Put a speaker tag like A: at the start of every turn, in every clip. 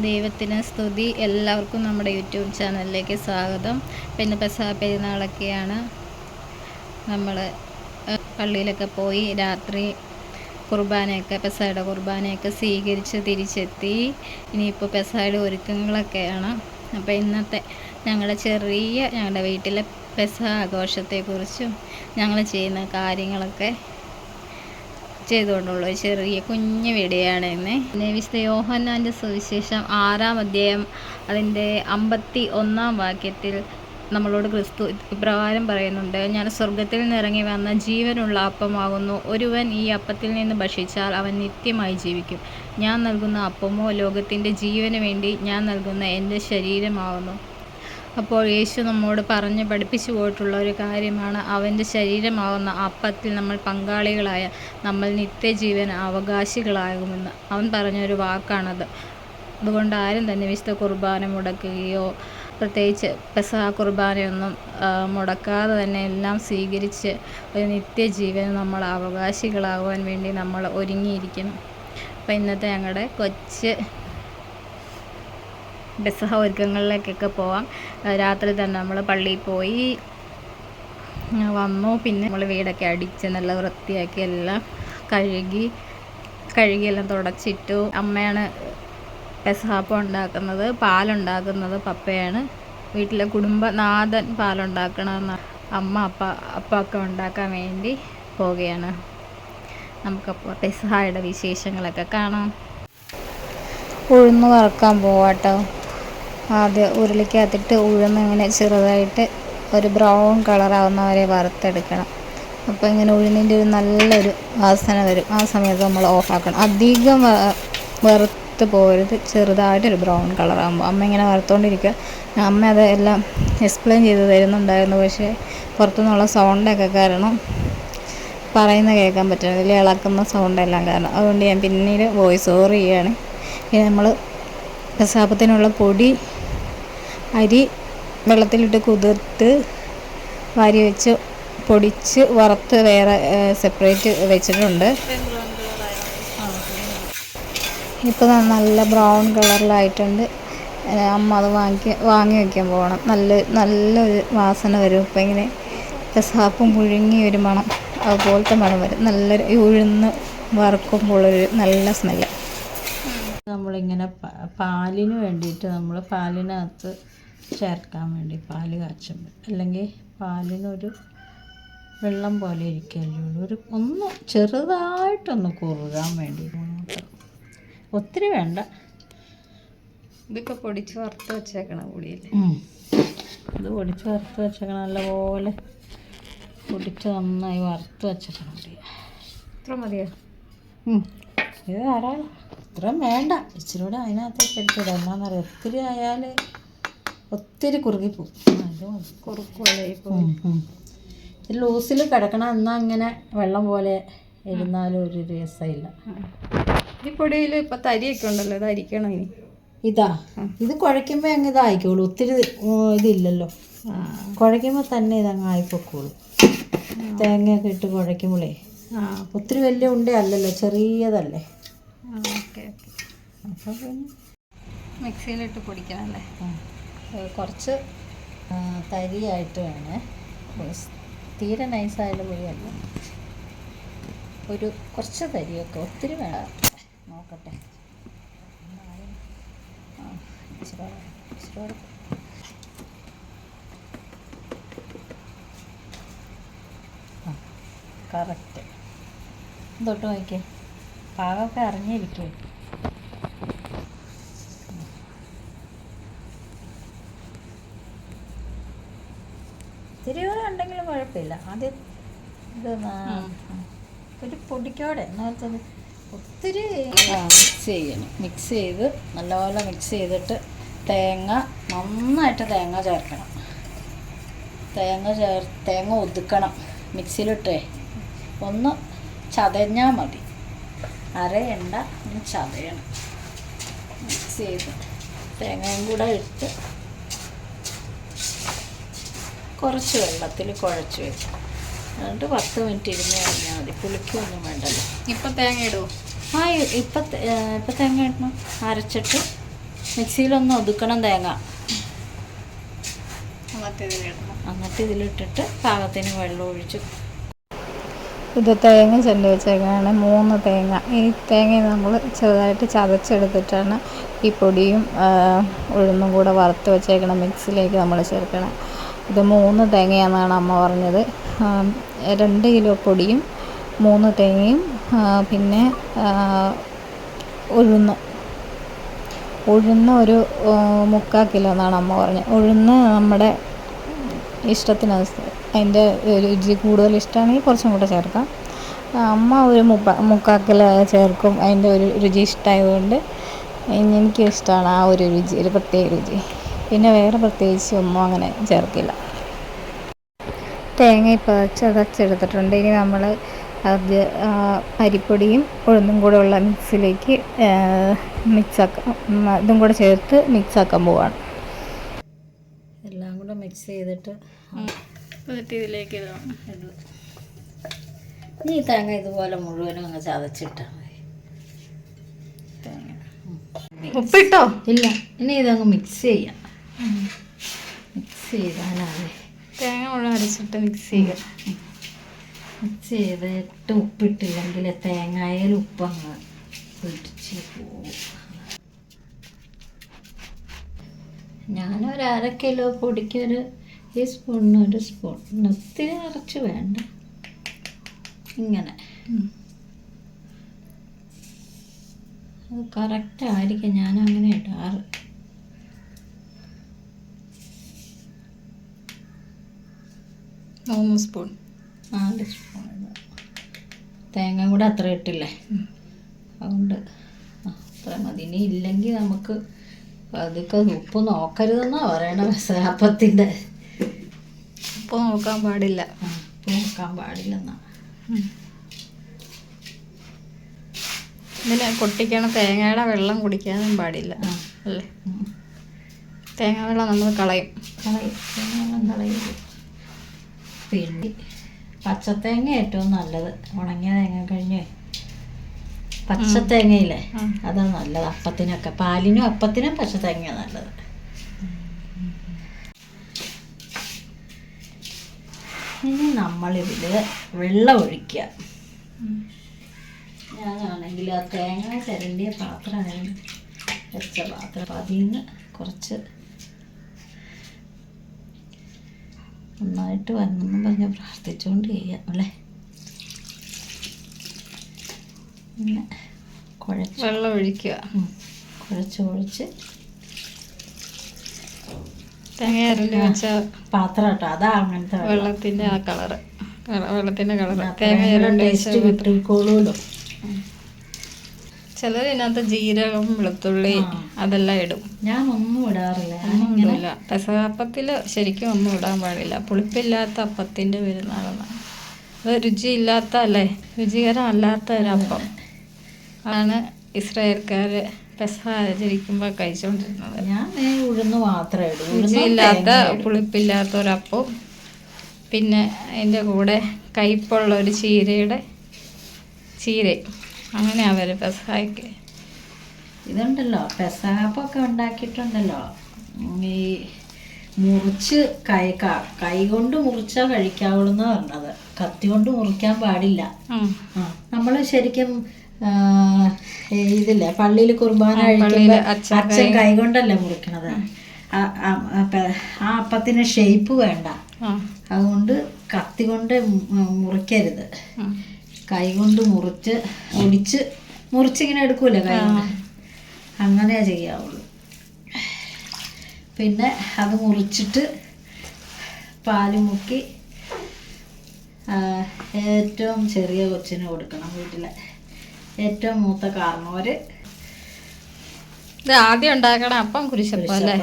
A: ദൈവത്തിന് സ്തുതി. എല്ലാവർക്കും നമ്മുടെ യൂട്യൂബ് ചാനലിലേക്ക് സ്വാഗതം. പിന്നെ പെരുന്നാളൊക്കെയാണ്. നമ്മൾ പള്ളിയിലൊക്കെ പോയി രാത്രി പെസഹയുടെ കുർബാനയൊക്കെ സ്വീകരിച്ച് തിരിച്ചെത്തി. ഇനിയിപ്പോൾ പെസഹയുടെ ഒരുക്കങ്ങളൊക്കെയാണ്. അപ്പോൾ ഇന്നത്തെ ഞങ്ങളുടെ വീട്ടിലെ പെസഹ ആഘോഷത്തെക്കുറിച്ചും ഞങ്ങൾ ചെയ്യുന്ന കാര്യങ്ങളൊക്കെ ചെയ്തുകൊണ്ടുള്ള ഒരു ചെറിയ കുഞ്ഞു വീഡിയോയാണ് ഇന്ന്. വിശുദ്ധ യോഹന്നാൻ്റെ സുവിശേഷം 6-ാം അധ്യായം അതിൻ്റെ 51-ാം വാക്യത്തിൽ നമ്മളോട് ക്രിസ്തു ഇപ്രകാരം പറയുന്നുണ്ട്: ഞാൻ സ്വർഗത്തിൽ നിന്നിറങ്ങി വന്ന ജീവനുള്ള അപ്പമാകുന്നു. ഒരുവൻ ഈ അപ്പത്തിൽ നിന്ന് ഭക്ഷിച്ചാൽ അവൻ നിത്യമായി ജീവിക്കും. ഞാൻ നൽകുന്ന അപ്പമോ ലോകത്തിൻ്റെ ജീവന് വേണ്ടി ഞാൻ നൽകുന്ന എൻ്റെ ശരീരമാകുന്നു. അപ്പോൾ യേശു നമ്മോട് പഠിപ്പിച്ചു പോയിട്ടുള്ള ഒരു കാര്യമാണ്, അവൻ്റെ ശരീരമാകുന്ന അപ്പത്തിൽ നമ്മൾ പങ്കാളികളായ നമ്മൾ നിത്യജീവൻ അവകാശികളാകുമെന്ന് അവൻ പറഞ്ഞൊരു വാക്കാണത്. അതുകൊണ്ട് ആരും തന്നെ വിശുദ്ധ കുർബാന മുടക്കുകയോ പ്രത്യേകിച്ച് പെസഹ കുർബാനയൊന്നും മുടക്കാതെ തന്നെ എല്ലാം സ്വീകരിച്ച് ഒരു നിത്യജീവൻ നമ്മൾ അവകാശികളാകുവാൻ വേണ്ടി നമ്മൾ ഒരുങ്ങിയിരിക്കണം. അപ്പോൾ ഇന്നത്തെ ഞങ്ങളുടെ കൊച്ച് പെസഹ ഒരുക്കങ്ങളിലേക്കൊക്കെ പോവാം. രാത്രി തന്നെ നമ്മൾ പള്ളിയിൽ പോയി വന്നു. പിന്നെ നമ്മൾ വീടൊക്കെ അടിച്ച് നല്ല വൃത്തിയാക്കി എല്ലാം കഴുകിയെല്ലാം തുടച്ചിട്ടു. അമ്മയാണ് പെസഹാപ്പം ഉണ്ടാക്കുന്നത്. പാലുണ്ടാക്കുന്നത് പപ്പയാണ്. വീട്ടിലെ കുടുംബനാഥൻ പാലുണ്ടാക്കണമെന്ന് അമ്മ അപ്പൊക്കെ ഉണ്ടാക്കാൻ വേണ്ടി പോവുകയാണ്. നമുക്കപ്പോൾ പെസഹായുടെ വിശേഷങ്ങളൊക്കെ കാണാം. ഉഴുന്ന് വറുക്കാൻ പോവാട്ടോ. ആദ്യം ഉരുളിക്കകത്തിട്ട് ഉഴുന്ന് ഇങ്ങനെ ചെറുതായിട്ട് ഒരു ബ്രൗൺ കളറാവുന്നവരെ വറുത്തെടുക്കണം. അപ്പോൾ ഇങ്ങനെ ഉഴുന്നിൻ്റെ ഒരു നല്ലൊരു വാസന വരും. ആ സമയത്ത് നമ്മൾ ഓഫാക്കണം. അധികം വറുത്ത് പോകരുത്. ചെറുതായിട്ടൊരു ബ്രൗൺ കളറാകുമ്പോൾ അമ്മ ഇങ്ങനെ വറുത്തുകൊണ്ടിരിക്കുക. അമ്മ അത് എല്ലാം എക്സ്പ്ലെയിൻ ചെയ്ത് തരുന്നുണ്ടായിരുന്നു. പക്ഷേ പുറത്തുനിന്നുള്ള സൗണ്ടൊക്കെ കാരണം പറയുന്ന കേൾക്കാൻ പറ്റുന്നില്ല. ഇളക്കുന്ന സൗണ്ടെല്ലാം കാരണം. അതുകൊണ്ട് ഞാൻ പിന്നീട് വോയിസ് ഓവർ ചെയ്യുകയാണ്. ഇനി നമ്മൾ പെസഹാപ്പത്തിനുള്ള അരി വെള്ളത്തിലിട്ട് കുതിർത്ത് വാരി വെച്ച് പൊടിച്ച് വറുത്ത് വേറെ സെപ്പറേറ്റ് വെച്ചിട്ടുണ്ട്. ഇപ്പോൾ നല്ല ബ്രൗൺ കളറിലായിട്ടുണ്ട്. അമ്മ അത് വാങ്ങി വയ്ക്കാൻ പോകണം. നല്ലൊരു വാസന വരും. ഇപ്പം ഇങ്ങനെ പെസഹാപ്പം പുഴുങ്ങി ഒരു മണം, അതുപോലത്തെ മണം വരും. നല്ലൊരു ഉഴുന്ന് വറുക്കുമ്പോഴൊരു നല്ല സ്മെല്ല്.
B: നമ്മളിങ്ങനെ പാലിന് വേണ്ടിയിട്ട് നമ്മൾ പാലിനകത്ത് ചേർക്കാൻ വേണ്ടി പാല് കാച്ചുമ്പോൾ, അല്ലെങ്കിൽ പാലിനൊരു വെള്ളം പോലെ ഇരിക്കുകയല്ലേ ഒന്ന് ചെറുതായിട്ടൊന്ന് കുറുകാൻ വേണ്ടി മാത്രം, ഒത്തിരി വേണ്ട.
A: ഇതിപ്പോൾ പൊടിച്ച് വറുത്ത് വെച്ചേക്കണം കൂടിയല്ലേ?
B: ഇത് പൊടിച്ച് വറുത്ത് വെച്ചേക്കണം. നല്ലപോലെ പൊടിച്ച് നന്നായി വറുത്ത് വെച്ചേക്കണം.
A: ഇത്ര മതിയോ?
B: ഇത് ധാരാളം. ഇത്രയും വേണ്ട, ഇച്ചിരി കൂടെ അതിനകത്തേക്ക് എടുത്തിടാം. എന്നാന്നറിയാം, ഒത്തിരി ആയാൽ ഒത്തിരി കുറുകിപ്പോവും.
A: കുറുക്കുമല്ലേ ഇപ്പോൾ?
B: ഇത് ലൂസിൽ കിടക്കണം. എന്നാൽ ഇങ്ങനെ വെള്ളം പോലെ ഇരുന്നാലും ഒരു രസമില്ല.
A: ഈ പൊടിയിൽ ഇപ്പം തരിയൊക്കെ ഉണ്ടല്ലോ, ഇത് അരിക്കണം. ഇനി
B: ഇത് കുഴയ്ക്കുമ്പോൾ അങ്ങ് ഇതായിക്കോളൂ. ഒത്തിരി ഇതില്ലല്ലോ. കുഴയ്ക്കുമ്പോൾ തന്നെ ഇതങ്ങ് ആയിപ്പോക്കോളൂ. തേങ്ങയൊക്കെ ഇട്ട് കുഴയ്ക്കുമ്പോഴേ ഒത്തിരി വലിയ ഉണ്ട അല്ലല്ലോ, ചെറിയതല്ലേ. അപ്പോൾ പിന്നെ
A: മിക്സിയിലിട്ട് പൊടിക്കണമല്ലേ?
B: കുറച്ച് തരിയായിട്ട് വേണേ, തീരെ നൈസായാലും പൊടിയല്ല. കുറച്ച് തരിയൊക്കെ, ഒത്തിരി വേണം. നോക്കട്ടെ, ഇച്ചിരി കറക്റ്റ്. തൊട്ട് നോക്കിയേ, പാകമൊക്കെ അറിഞ്ഞിരിക്കും. തിരിവുകൾ ഉണ്ടെങ്കിലും കുഴപ്പമില്ല. ആദ്യം ഇത് ഒരു പൊടിക്കോടെ നേരത്തെ ഒത്തിരി മിക്സ് ചെയ്ത് നല്ലപോലെ മിക്സ് ചെയ്തിട്ട് നന്നായിട്ട് തേങ്ങ ചേർക്കണം. തേങ്ങ ഒതുക്കണം. മിക്സിയിലിട്ടേ ഒന്ന് ചതഞ്ഞാൽ മതി, അരയണ്ട, ഒന്ന് ചതയണം. മിക്സ് ചെയ്ത് തേങ്ങയും കൂടെ ഇട്ട് കുറച്ച് വെള്ളത്തിൽ കുഴച്ച് വെക്കും. എന്നിട്ട് 10 മിനിറ്റ് ഇരുന്ന് കഴിഞ്ഞാൽ മതി. പുളിക്കൊന്നും വേണ്ടല്ലോ.
A: ഇപ്പം തേങ്ങ ഇടുമോ?
B: ഇപ്പം തേങ്ങ ഇടണം. അരച്ചിട്ട് മിക്സിയിലൊന്ന് ഒതുക്കണം തേങ്ങ. എന്നിട്ട് ഇതിലിട്ടിട്ട് പാകത്തിന് വെള്ളം ഒഴിച്ച്.
A: ഇത് തേങ്ങ ചെണ്ടി വെച്ചേക്കാണ് 3 തേങ്ങ. ഈ തേങ്ങ നമ്മൾ ചെറുതായിട്ട് ചതച്ചെടുത്തിട്ടാണ് ഈ പൊടിയും ഉഴുന്നും കൂടെ വറുത്ത് വെച്ചേക്കണം മിക്സിയിലേക്ക് നമ്മൾ ചേർക്കണം. ഇത് 3 തേങ്ങയാണെന്നാണ് അമ്മ പറഞ്ഞത്. 2 കിലോ പൊടിയും 3 തേങ്ങയും പിന്നെ ഉഴുന്ന് ഒരു 3/4 കിലോ എന്നാണ് അമ്മ പറഞ്ഞത്. ഉഴുന്ന് നമ്മുടെ ഇഷ്ടത്തിനനുസരിച്ച്, അതിൻ്റെ രുചി കൂടുതൽ ഇഷ്ടമാണെങ്കിൽ കുറച്ചും കൂടെ ചേർക്കാം. അമ്മ ഒരു 3/4 കിലോ ചേർക്കും. അതിൻ്റെ ഒരു രുചി ഇഷ്ടമായതുകൊണ്ട് എനിക്കും ഇഷ്ടമാണ് ആ ഒരു രുചി, ഒരു പ്രത്യേക രുചി. പിന്നെ വേറെ പ്രത്യേകിച്ച് ഒന്നും അങ്ങനെ ചേർക്കില്ല. തേങ്ങ ഇപ്പോൾ ചതച്ചെടുത്തിട്ടുണ്ട്. ഇനി നമ്മൾ അത് അരിപ്പൊടിയും ഉഴുന്നും കൂടെ ഉള്ള മിക്സിലേക്ക് ഇതും കൂടെ ചേർത്ത് മിക്സാക്കാൻ പോവാണ്.
B: എല്ലാം കൂടെ മിക്സ് ചെയ്തിട്ട്
A: ഇതിലേക്ക്
B: ഈ തേങ്ങ ഇതുപോലെ മുഴുവനും അങ്ങ് ചതച്ചിട്ടാൽ മതി.
A: ഉപ്പിട്ടോ?
B: ഇല്ല, ഇനി ഇതങ്ങ് മിക്സ് ചെയ്യാം. മിക്സ് ചെയ്താലേ
A: തേങ്ങ മുഴുവൻ അരച്ചിട്ട് മിക്സ് ചെയ്യുക.
B: മിക്സ് ചെയ്തിട്ട് ഉപ്പിട്ടില്ലെങ്കിൽ തേങ്ങയിൽ ഉപ്പങ്ങ് പിടിച്ച് പോവും. ഞാനൊരു 1/2 കിലോ പൊടിക്കൊരു ഈ സ്പൂണിന് 1 സ്പൂൺ, ഒത്തിരി നിറച്ച് വേണ്ട, ഇങ്ങനെ. അത് കറക്റ്റായിരിക്കും, ഞാനങ്ങനെ ഇടാറ്.
A: മൂന്ന് സ്പൂൺ
B: 4 സ്പൂൺ തേങ്ങ കൂടെ അത്ര ഇട്ടില്ലേ, അതുകൊണ്ട് അത്ര മതി. ഇനി ഇല്ലെങ്കിൽ നമുക്ക് അതൊക്കെ ഉപ്പ് നോക്കരുതെന്നാണ് പറയണ അപ്പത്തിൻ്റെ.
A: ഉപ്പ് നോക്കാൻ പാടില്ല,
B: ഉപ്പ് നോക്കാൻ പാടില്ലെന്നാ.
A: ഇതിന് പൊട്ടിക്കണ തേങ്ങയുടെ വെള്ളം കുടിക്കാനും പാടില്ല അല്ലേ? തേങ്ങ വെള്ളം നമ്മൾ കളയും.
B: തേങ്ങ വെള്ളം കളയും. പിന്നെ പച്ചത്തേങ്ങ ഏറ്റവും നല്ലത്. ഉണങ്ങിയ തേങ്ങ കഴിഞ്ഞ് പച്ചത്തേങ്ങയില്ലേ, അതാണ് നല്ലത് അപ്പത്തിനൊക്കെ. പാലിനും അപ്പത്തിനും പച്ചത്തേങ്ങയാണ് നല്ലത്. ഇനി നമ്മളിതിൽ വെള്ളം ഒഴിക്കുക. ഞാനാണെങ്കിൽ ആ തേങ്ങ ചിരണ്ടിയ പാത്രമാണ് വെച്ച പാത്രം. അപ്പം അതിൽ നിന്ന് കുറച്ച് നന്നായിട്ട് വരണമെന്നും പറഞ്ഞ് പ്രാർത്ഥിച്ചുകൊണ്ട് ചെയ്യാം അല്ലേ. പിന്നെ
A: വെള്ളം ഒഴിക്കുക.
B: കുഴച്ച്
A: തേങ്ങ അരണ്ടി വെച്ച
B: പാത്രം കേട്ടോ, അതാ അങ്ങനത്തെ
A: വെള്ളത്തിൻ്റെ ആ കളറ്, വെള്ളത്തിൻ്റെ കളറ് തേങ്ങ അരണ്ടി
B: ടേസ്റ്റ് കിട്ടിക്കോളൂല്ലോ.
A: ചിലർ ഇതിനകത്ത് ജീരകം, വെളുത്തുള്ളി അതെല്ലാം ഇടും.
B: ഞാനൊന്നും ഇടാറില്ല.
A: ഒന്നുമില്ല. പെസഹാപ്പത്തിൽ ശരിക്കും ഒന്നും ഇടാൻ പാടില്ല. പുളിപ്പില്ലാത്ത അപ്പത്തിൻ്റെ പെരുന്നാളെന്നാണ്. അത് രുചിയില്ലാത്ത അല്ലേ, രുചികരമല്ലാത്ത ഒരപ്പം ആണ് ഇസ്രായേൽക്കാർ പെസഹ ആചരിക്കുമ്പോൾ കഴിച്ചുകൊണ്ടിരുന്നത്.
B: ഞാൻ ഉഴുന്ന് മാത്രമേ ഇടൂ.
A: രുചിയില്ലാത്ത പുളിപ്പില്ലാത്ത ഒരപ്പവും പിന്നെ അതിൻ്റെ കൂടെ കയ്പുള്ള ഒരു ചീരയും അങ്ങനെ അവർ പെസഹായ്ക്ക്.
B: ഇതുണ്ടല്ലോ, പെസഹാപ്പൊക്കെ ഉണ്ടാക്കിയിട്ടുണ്ടല്ലോ, ഈ മുറിച്ച് കൈ കൊണ്ട് മുറിച്ചാൽ കഴിക്കാവുള്ളൂ എന്ന് പറഞ്ഞത്. കത്തി കൊണ്ട് മുറിക്കാൻ പാടില്ല. നമ്മൾ ശരിക്കും ഇതില്ലേ പള്ളിയിൽ കുർബാന കഴിക്കുമ്പോൾ അച്ഛൻ കൈ കൊണ്ടല്ലേ മുറിക്കണത്. ആ അപ്പത്തിന് ഷേപ്പ് വേണ്ട, അതുകൊണ്ട് കത്തി കൊണ്ട് മുറിക്കരുത്. കൈ കൊണ്ട് മുറിച്ചിങ്ങനെ എടുക്കൂലേ കൈ കൊണ്ട്, അങ്ങനെയാ ചെയ്യാവുള്ളൂ. പിന്നെ അത് മുറിച്ചിട്ട് പാല് മുക്കി ഏറ്റവും ചെറിയ കൊച്ചിന് കൊടുക്കണം. വീട്ടിലെ ഏറ്റവും മൂത്ത കാരണവര്
A: ഇത് ആദ്യം ഉണ്ടാക്കണം അപ്പം കുരിശപ്പം അല്ലേ.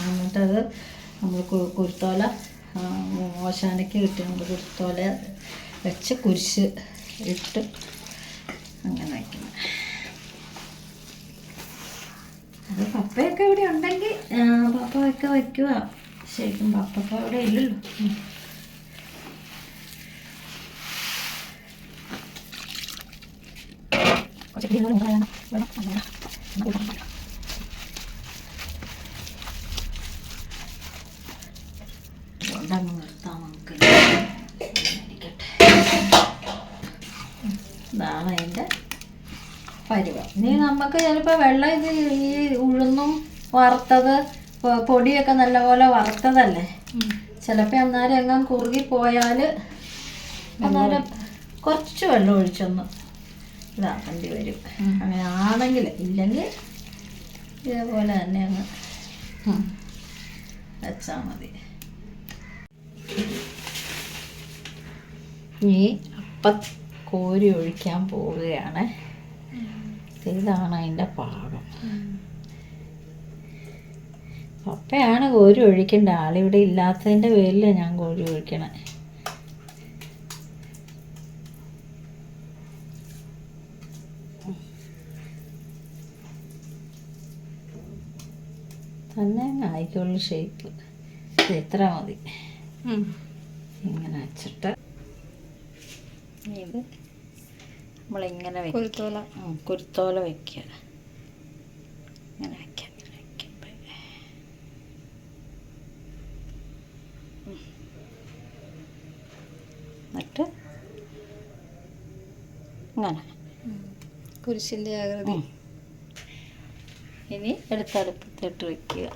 B: എന്നിട്ടത് നമ്മൾ കുരുത്തോല ഓശാനയ്ക്ക് കിട്ടുന്നത് കുരുത്തോല വെച്ച് കുരിശ് ഇട്ട് അങ്ങനെ വയ്ക്കണം. അത് പപ്പയൊക്കെ ഇവിടെ ഉണ്ടെങ്കിൽ പപ്പയൊക്കെ വയ്ക്കുക. ശരിക്കും പപ്പ ഇവിടെ ഇല്ലല്ലോ. ഇതങ്ങ് നിർത്താം നമുക്ക്. ഇതാണ് അതിൻ്റെ പരുവം. ഇനി നമുക്ക് ചിലപ്പോൾ വെള്ളം ഇത് ഈ ഉഴുന്നും വറുത്തത് പൊടിയൊക്കെ നല്ലപോലെ വറുത്തതല്ലേ, ചിലപ്പോൾ അന്നേരം എങ്ങാൻ കുറുകി പോയാൽ അന്നേരം കുറച്ച് വെള്ളം ഒഴിച്ചൊന്ന് ഇതാക്കേണ്ടി വരും. അങ്ങനെ ആണെങ്കിൽ, ഇല്ലെങ്കിൽ ഇതേപോലെ തന്നെ അങ്ങ് വെച്ചാൽ മതി. ഈ അപ്പം കോരി ഒഴിക്കാൻ പോവുകയാണ്. ഇതാണ് അതിൻ്റെ പാകം. പപ്പയാണ് കോരി ഒഴിക്കേണ്ട, ആളിവിടെ ഇല്ലാത്തതിൻ്റെ പേരിലാണ് ഞാൻ കോരി ഒഴിക്കണേ. തന്നെ ആയിക്കോളും ഷേപ്പ്. ഇത്ര മതി. ഇങ്ങനെ വെച്ചിട്ട് ഇത് നമ്മളിങ്ങനെ കുരുത്തോല വയ്ക്കുക. ഇങ്ങനെ വയ്ക്കാം. എന്നിട്ട് ഇങ്ങനെ
A: കുരിശിൻ്റെ ആകൃതി.
B: ഇനി എടുത്തടുപ്പത്തിട്ട് വയ്ക്കുക.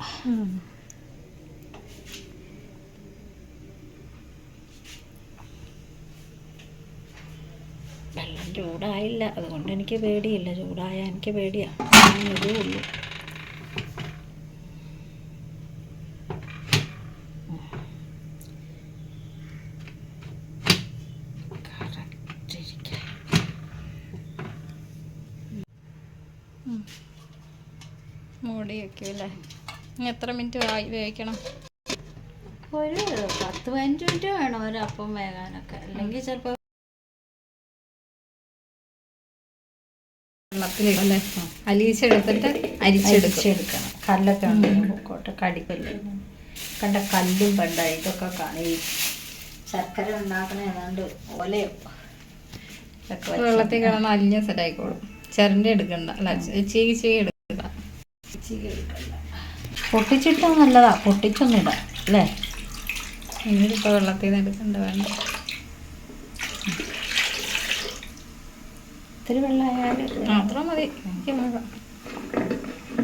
B: വെള്ളം ചൂടായില്ല, അതുകൊണ്ട് എനിക്ക് പേടിയില്ല. ചൂടായാൽ എനിക്ക് പേടിയാണ്. ഇതേ ഉള്ളൂ.
A: മൂടി വയ്ക്കൂല്ലേ? എത്ര മിനിറ്റ് വേവിക്കണം?
B: ഒരു 10-15 മിനിറ്റ് വേണം ഒരപ്പം വേകാനൊക്കെ. അല്ലെങ്കിൽ ചിലപ്പോൾ
A: വെള്ളത്തിലിടല്ലേ? അലിയിച്ചെടുത്തിട്ട് അരിച്ചെടുക്കണം.
B: കല്ലൊക്കെ ഉണ്ടെങ്കിൽ പൊക്കോട്ടെ, കടിക്കല്ലേ. കണ്ട കല്ലും പണ്ട ഇതൊക്കെ കാണി. ശർക്കര ഉണ്ടാക്കണ ഏതാണ്ട് ഓലയോ
A: വെള്ളത്തിൽ കിടന്ന് അലിഞ്ഞ സെറ്റായിക്കോളും. ചിരണ്ടി എടുക്കണ്ട, അല്ല ചീകി എടുക്കണ്ട.
B: പൊട്ടിച്ചിട്ടാ നല്ലതാ, പൊട്ടിച്ചൊന്നും ഇടാം അല്ലേ?
A: ഇനിയിപ്പോൾ വെള്ളത്തിൽ നിന്ന് എടുക്കണ്ട, വേണ്ട.
B: ഇത്തിരി വെള്ളമായാലും
A: മാത്രം മതി.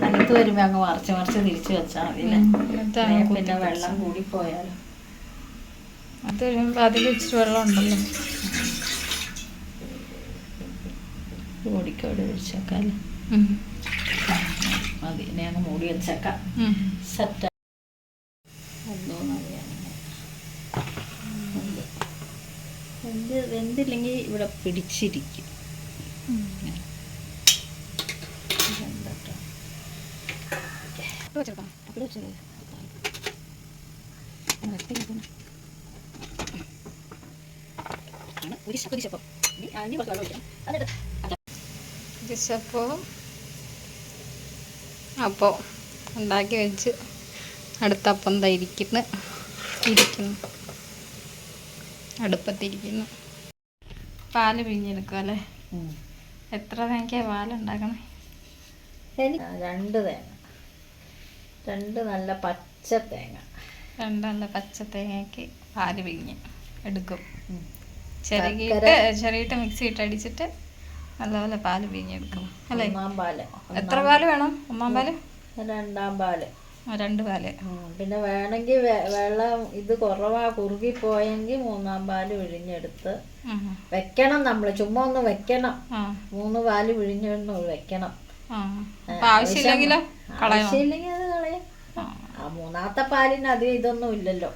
B: തണുത്ത് വരുമ്പോൾ അങ്ങ് മറിച്ച് തിരിച്ച് വെച്ചാൽ മതി അല്ലേ? പിന്നെ വെള്ളം കൂടി പോയാലോ.
A: അത് കഴിയുമ്പോൾ അതിൽ ഇച്ചിരി വെള്ളം ഉണ്ടല്ലോ,
B: പൊടിക്കോട് ഒഴിച്ചേക്കാം അല്ലേ? മതി. ഇനി അങ്ങ് മൂടി വെച്ചേക്കാം. സെറ്റ് വെന്തില്ലെങ്കിൽ ഇവിടെ പിടിച്ചിരിക്കും.
A: അപ്പോൾ ഉണ്ടാക്കി വെച്ച് അടുത്ത അപ്പം എന്താ ഇരിക്കുന്നു അടുപ്പത്തിരിക്കുന്നു. പാല് പിഴിഞ്ഞെടുക്കുക അല്ലേ? എത്ര തേങ്ങ പാലുണ്ടാക്കണേ?
B: 2 തേങ്ങ, 2 നല്ല പച്ച തേങ്ങ.
A: 2 നല്ല പച്ച തേങ്ങയ്ക്ക് പാല് പിഴിഞ്ഞ് എടുക്കും. ചെറിയിട്ട് മിക്സി ഇട്ട് അടിച്ചിട്ട് നല്ലപോലെ പാല് പിഴിഞ്ഞെടുക്കും അല്ലേ? എത്ര പാല് വേണം? 1-ാം പാല്?
B: 2-ാം പാല്.
A: 2 പാല്.
B: പിന്നെ വേണമെങ്കിൽ വെള്ളം ഇത് കുറവാ കുറുകി പോയെങ്കിൽ 3-ാം പാല് പിഴിഞ്ഞെടുത്ത് വെക്കണം. നമ്മൾ ചുമ്മാ ഒന്ന് വെക്കണം. 3 പാല് പിഴിഞ്ഞൊന്ന് വെക്കണം.
A: ആവശ്യമില്ലെങ്കിൽ
B: അത് കളയാം. 3-ാമത്തെ പാലിന് അധികം ഇതൊന്നും ഇല്ലല്ലോ.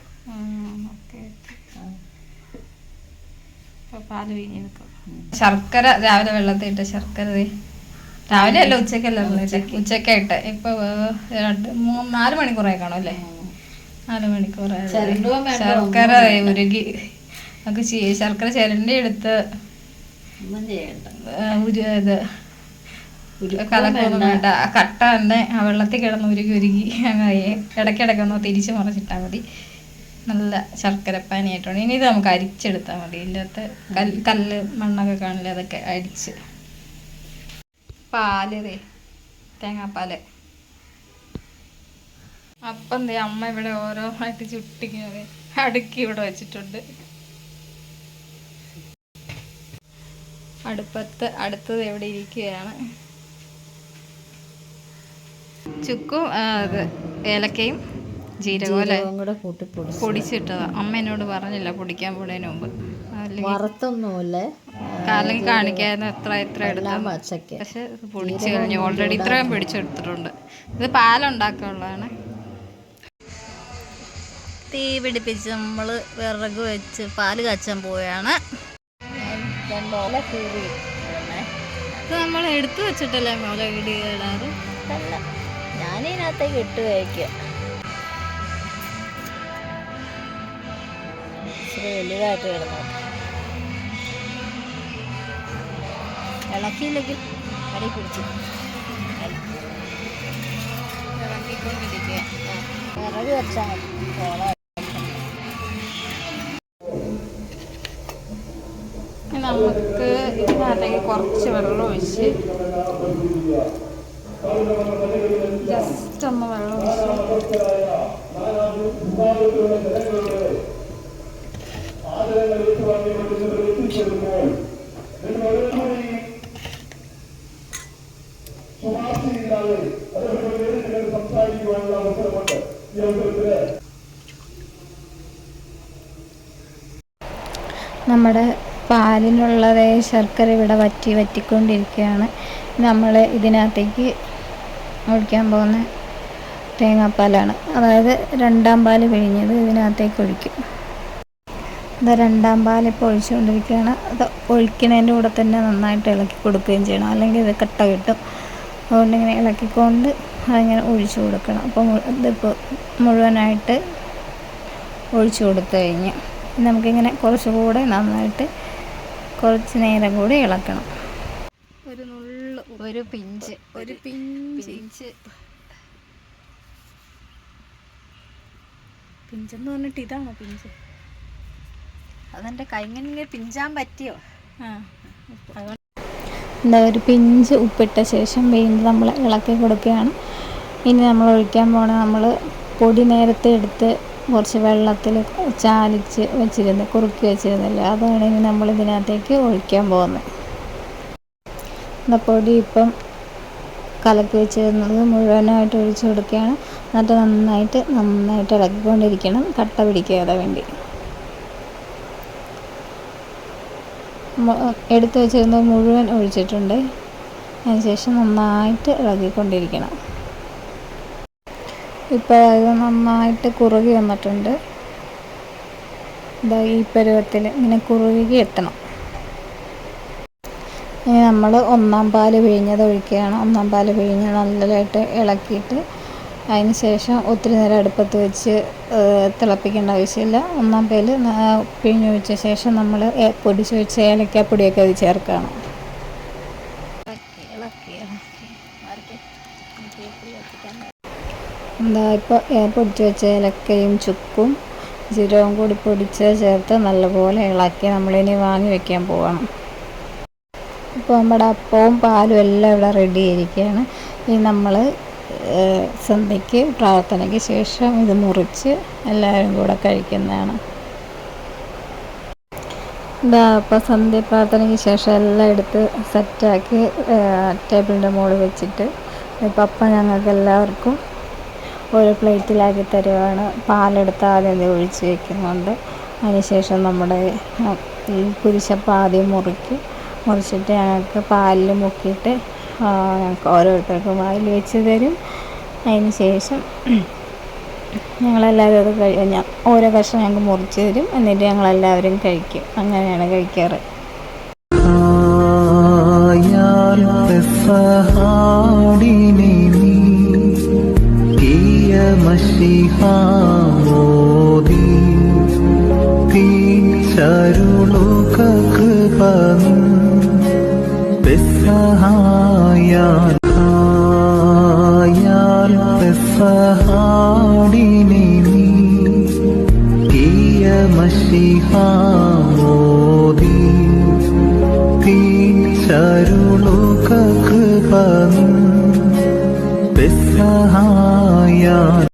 A: പാല് പിഴിഞ്ഞെടുക്കും. ശർക്കര രാവിലെ വെള്ളത്തിൽ ഇട്ട ശർക്കര രാവിലെ അല്ല, ഉച്ചക്കല്ല, ഉച്ചക്കായിട്ട് ഇപ്പൊ 4 മണിക്കൂറായി കാണും അല്ലേ? 4 മണിക്കൂറായി ശർക്കര ഉരുകി. നമുക്ക് ശർക്കര ചിരണ്ടി എടുത്ത് ഇത് കലക്കൊന്നും വേണ്ട. കട്ട തന്നെ ആ വെള്ളത്തിൽ കിടന്ന് ഉരുകി അങ്ങനെ ഇടയ്ക്കിടയ്ക്കൊന്ന് തിരിച്ച് മറിച്ചിട്ടാൽ മതി. നല്ല ശർക്കരപ്പാനിയായിട്ടുണ്ട്. ഇനി ഇത് നമുക്ക് അരിച്ചെടുത്താൽ മതി. ഇതിൻ്റെ അകത്ത് കല്ല് മണ്ണൊക്കെ കാണില്ലേ, അതൊക്കെ അരിച്ച്. പാല് തേങ്ങാപ്പാല്. അപ്പം അമ്മ ഇവിടെ ഓരോന്നായിട്ട് ചുട്ടിക്കുന്നത്. അടുക്കി ഇവിടെ വെച്ചിട്ടുണ്ട്. അടുത്തത് എവിടെ ഇരിക്കുകയാണ്. ചുക്കും ഏലക്കയും ജീരകവും
B: കൂടെ കൂട്ടി
A: പൊടിച്ചിട്ടതാ. അമ്മ എന്നോട് പറഞ്ഞില്ല പൊടിക്കാൻ പോണതിന് മുമ്പ്.
B: വറുത്തൊന്നുമില്ലേ,
A: അല്ലെങ്കിൽ കാണിക്കായിരുന്നു എത്ര എടുത്താൽ. പക്ഷെ പൊടിച്ചു കഴിഞ്ഞു. ഓൾറെഡി ഇത്രയും പിടിച്ചെടുത്തിട്ടുണ്ട്. ഇത് പാലുണ്ടാക്കാനുള്ളതാണ്. തീ പിടിപ്പിച്ച് നമ്മൾ വിറക് വെച്ച് പാല് കാച്ചാൻ പോവുകയാണ്. ഇത് നമ്മൾ എടുത്തു വെച്ചിട്ടല്ലേ മുള ഇടാറ്.
B: ഞാനിതിനകത്തേക്ക് ഇട്ട് കഴിക്കുക. ഇച്ചിരി വലുതായിട്ട് കിടന്നു. ഇളക്കിയില്ലെങ്കിൽ അടി പിടിച്ചു
A: ഇളക്കിക്കൊണ്ടിരിക്കുക.
B: വിറക് വെച്ചാൽ
A: നമുക്ക് ഇതിനകത്തേക്ക് കുറച്ച് വെള്ളം ഒഴിച്ച് ജസ്റ്റ് ഒന്ന് വെള്ളം ഒഴിച്ച് നമ്മുടെ പാലിനുള്ളത് ശർക്കര ഇവിടെ വറ്റിക്കൊണ്ടിരിക്കുകയാണ്. നമ്മൾ ഇതിനകത്തേക്ക് ഒഴിക്കാൻ പോകുന്ന തേങ്ങാപ്പാലാണ്. അതായത് രണ്ടാം പാൽ പിഴിഞ്ഞത് ഇതിനകത്തേക്ക് ഒഴിക്കും. അത് രണ്ടാം പാൽ ഇപ്പോൾ ഒഴിച്ചുകൊണ്ടിരിക്കുകയാണ്. അത് ഒഴിക്കുന്നതിൻ്റെ കൂടെ തന്നെ നന്നായിട്ട് ഇളക്കി കൊടുക്കുകയും ചെയ്യണം, അല്ലെങ്കിൽ ഇത് കട്ട കിട്ടും. അതുകൊണ്ട് ഇങ്ങനെ ഇളക്കിക്കൊണ്ട് അതിങ്ങനെ ഒഴിച്ചു കൊടുക്കണം. അപ്പോൾ ഇതിപ്പോൾ മുഴുവനായിട്ട് ഒഴിച്ചു കൊടുത്തു കഴിഞ്ഞ് നമുക്കിങ്ങനെ കുറച്ചുകൂടെ നന്നായിട്ട് കുറച്ച് നേരം കൂടി ഇളക്കണം. ഒരു പിഞ്ച് പിഞ്ചെന്ന് പറഞ്ഞിട്ട് ഇതാണോ പിഞ്ച്? അതെൻ്റെ കൈങ്ങനെ പിഞ്ചാൻ പറ്റിയോ? എന്താ ഒരു പിഞ്ച് ഉപ്പിട്ട ശേഷം വീണ്ടും നമ്മൾ ഇളക്കി കൊടുക്കുകയാണ്. ഇനി നമ്മൾ ഒഴിക്കാൻ പോണ നമ്മൾ പൊടി നേരത്തെ എടുത്ത് കുറച്ച് വെള്ളത്തിൽ ചാലിച്ച് വെച്ചിരുന്നു, കുറുക്കി വെച്ചിരുന്നില്ല, അതാണ് ഇനി നമ്മൾ ഇതിനകത്തേക്ക് ഒഴിക്കാൻ പോകുന്നത്. പൊടി ഇപ്പം കലക്കി വെച്ചിരുന്നത് മുഴുവനായിട്ട് ഒഴിച്ചു കൊടുക്കുകയാണ്. എന്നിട്ട് നന്നായിട്ട് ഇളക്കിക്കൊണ്ടിരിക്കണം, കട്ട പിടിക്കാതെ വേണ്ടി. എടുത്തു വെച്ചിരുന്നത് മുഴുവൻ ഒഴിച്ചിട്ടുണ്ട്. അതിനുശേഷം നന്നായിട്ട് ഇളക്കിക്കൊണ്ടിരിക്കണം. ഇപ്പോൾ അത് നന്നായിട്ട് കുറുകി വന്നിട്ടുണ്ട്. ഇതാ ഈ പരുവത്തിൽ ഇങ്ങനെ കുറുകി എത്തണം. ഇനി നമ്മൾ ഒന്നാം പാൽ പിഴിഞ്ഞത് ഒഴിക്കുകയാണ്. ഒന്നാം പാൽ പിഴിഞ്ഞ് നല്ലതായിട്ട് ഇളക്കിയിട്ട് അതിന് ശേഷം ഒത്തിരി നേരം അടുപ്പത്ത് വെച്ച് തിളപ്പിക്കേണ്ട ആവശ്യമില്ല. ഒന്നാം പാൽ പിഴിഞ്ഞൊഴിച്ച ശേഷം നമ്മൾ പൊടിച്ച് വെച്ച ഏലക്കാപ്പൊടിയൊക്കെ അത് ചേർക്കണം. എന്താ ഇപ്പോൾ പൊടിച്ച് വെച്ച ഏലക്കയും ചുക്കും ജീരകവും കൂടി പൊടിച്ച് ചേർത്ത് നല്ലപോലെ ഇളക്കി നമ്മളിനി വാങ്ങി വെക്കാൻ പോകണം. ഇപ്പോൾ നമ്മുടെ അപ്പവും പാലും എല്ലാം ഇവിടെ റെഡി ആയിരിക്കുകയാണ്. ഇനി നമ്മൾ സന്ധ്യയ്ക്ക് പ്രാർത്ഥനയ്ക്ക് ശേഷം ഇത് മുറിച്ച് എല്ലാവരും കൂടെ കഴിക്കുന്നതാണ്. ഇതാ അപ്പോൾ സന്ധ്യ പ്രാർത്ഥനയ്ക്ക് ശേഷം എല്ലാം എടുത്ത് സെറ്റാക്കി ടേബിളിൻ്റെ മുകളിൽ വെച്ചിട്ട് ഇപ്പം അപ്പം ഞങ്ങൾക്ക് എല്ലാവർക്കും ഒരു പ്ലേറ്റിലാക്കി തരുവാണ്. പാലെടുത്ത് ആദ്യം ഒഴിച്ച് വയ്ക്കുന്നുണ്ട്. അതിനുശേഷം നമ്മുടെ കുരിശപ്പം ആദ്യം മുറിച്ചിട്ട് ഞങ്ങൾക്ക് പാലിൽ മുക്കിയിട്ട് ഞങ്ങൾക്ക് ഓരോരുത്തർക്കും വായിൽ വെച്ച് തരും. അതിന് ശേഷം ഞങ്ങളെല്ലാവരും അത് ഓരോ കഷ്ണം ഞങ്ങൾക്ക് മുറിച്ച് തരും. എന്നിട്ട് ഞങ്ങളെല്ലാവരും കഴിക്കും. അങ്ങനെയാണ് കഴിക്കാറ്.
C: കൃപ